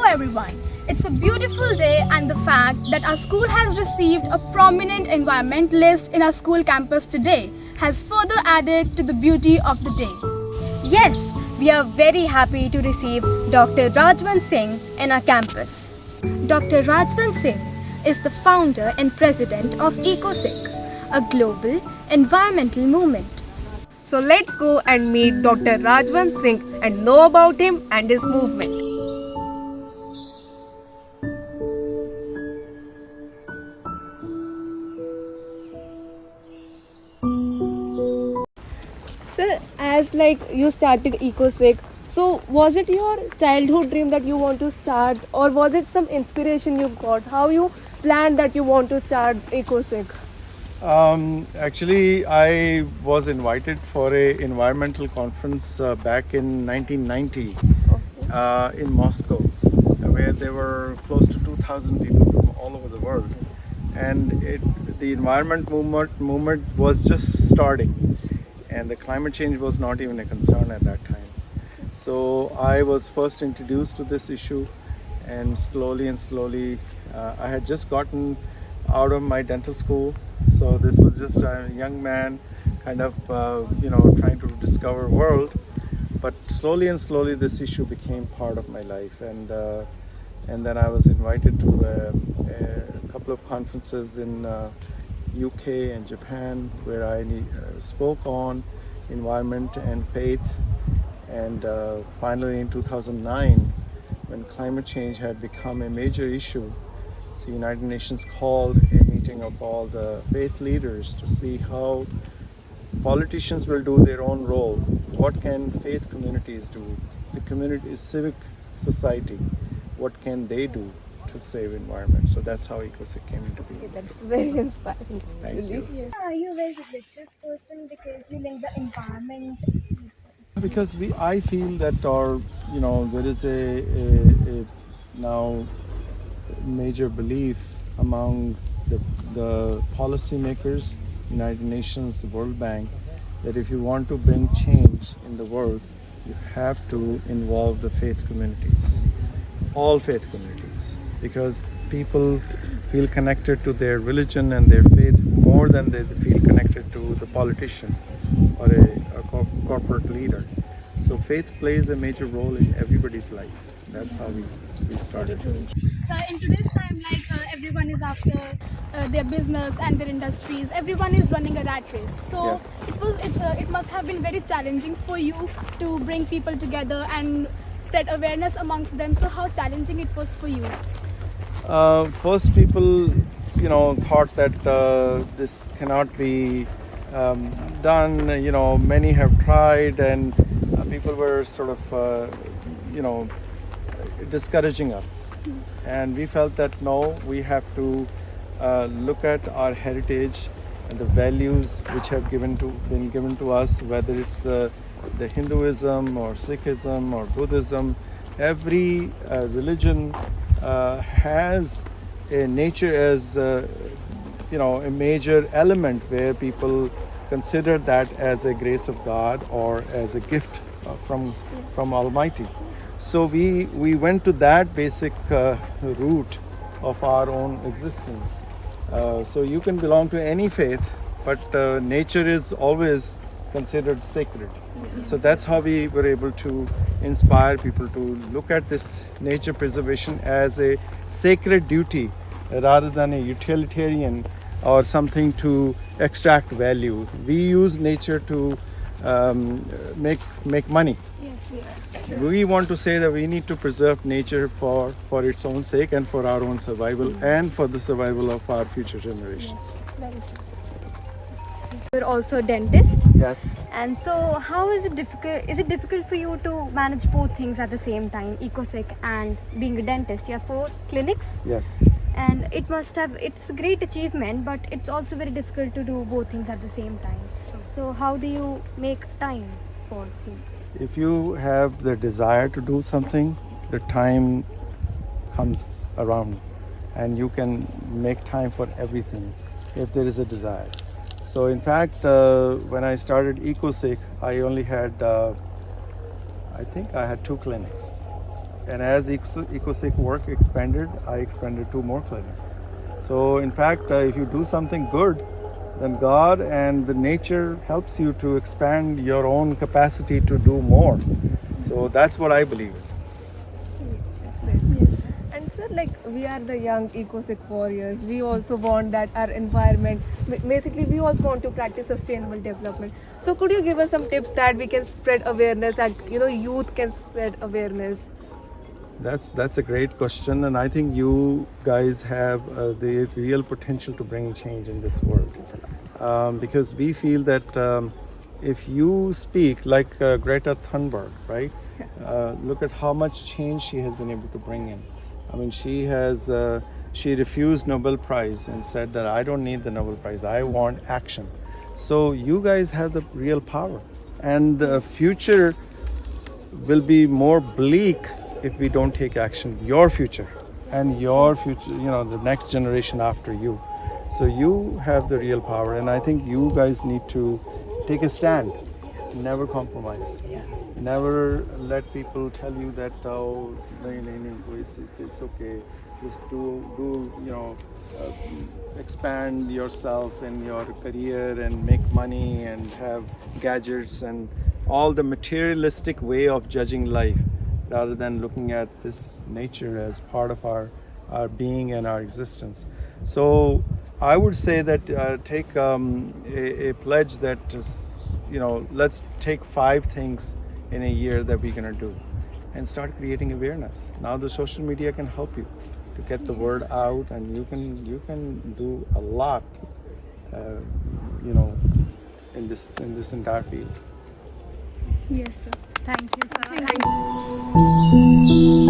everyone. It's a beautiful day, and the fact that our school has received a prominent environmentalist in our school campus today has further added to the beauty of the day. Yes, we are very happy to receive Dr. Rajwant Singh in our campus. Dr. Rajwant Singh is the founder and president of Eco Sikh, a global environmental movement. So let's go and meet Dr. Rajwant Singh and know about him and his movement. Sir, as you started Eco Sikh, so was it your childhood dream that you want to start, or was it some inspiration you got? How you planned that you want to start Eco Sikh? Actually, I was invited for a environmental conference back in 1990 in Moscow, where there were close to 2,000 people from all over the world, and the environment movement was just starting, and the climate change was not even a concern at that time. So I was first introduced to this issue, and slowly, I had just gotten out of my dental school. So this was just a young man kind of, trying to discover world. But slowly this issue became part of my life. And then I was invited to a couple of conferences in UK and Japan, where I spoke on environment and faith. And finally in 2009, when climate change had become a major issue, so United Nations called a meeting of all the faith leaders to see how politicians will do their own role. What can faith communities do? The community, civic society, what can they do to save environment? So that's how Eco Sikh came into being. That's very inspiring, actually. Are you a very religious person because you link the environment? Because I feel that there is a now major belief among the policymakers, United Nations, the World Bank, that if you want to bring change in the world, you have to involve the faith communities, all faith communities, because people feel connected to their religion and their faith more than they feel connected to the politician or a corporate leader. So faith plays a major role in everybody's life. That's how we started this. So in today's time, everyone is after their business and their industries. Everyone is running a rat race. So it must have been very challenging for you to bring people together and spread awareness amongst them. So how challenging it was for you? First, people, thought that this cannot be done. Many have tried, and people were sort of, discouraging us. And we felt that no, we have to look at our heritage and the values which have been given to us, whether it's the Hinduism or Sikhism or Buddhism. Every religion has a nature as a major element where people consider that as a grace of God or as a gift from Almighty. So we went to that basic root of our own existence. So you can belong to any faith, but nature is always considered sacred. So that's how we were able to inspire people to look at this nature preservation as a sacred duty rather than a utilitarian or something to extract value. We use nature to make money. We want to say that we need to preserve nature for its own sake and for our own survival and for the survival of our future generations. You're also a dentist. Yes. And so how is it difficult? Is it difficult for you to manage both things at the same time, Eco Sikh and being a dentist? You have 4 clinics. Yes. And it's a great achievement, but it's also very difficult to do both things at the same time. So how do you make time for things? If you have the desire to do something, the time comes around and you can make time for everything if there is a desire. So in fact, when I started Eco Sikh, I only had, I think I had 2 clinics. And as Eco Sikh work expanded, I expanded 2 more clinics. So in fact, if you do something good, then God and the nature helps you to expand your own capacity to do more. So that's what I believe in. Yes. And sir, like we are the young Eco Sikh warriors. We also want that our environment, basically we also want to practice sustainable development. So could you give us some tips that we can spread awareness and youth can spread awareness? That's a great question, and I think you guys have the real potential to bring change in this world. Because we feel that if you speak like Greta Thunberg, right? Look at how much change she has been able to bring in. I mean, she refused Nobel Prize and said that I don't need the Nobel Prize. I want action. So you guys have the real power, and the future will be more bleak if we don't take action. Your future and your future, the next generation after you. So you have the real power, and I think you guys need to take a stand. Never compromise. Never let people tell you that it's okay. Just expand yourself in your career and make money and have gadgets and all the materialistic way of judging life, rather than looking at this nature as part of our being and our existence. So I would say that take a pledge that let's take 5 things in a year that we're going to do and start creating awareness. Now the social media can help you to get the word out, and you can do a lot in this entire field. Yes, sir. Thank you, sir. Thank you.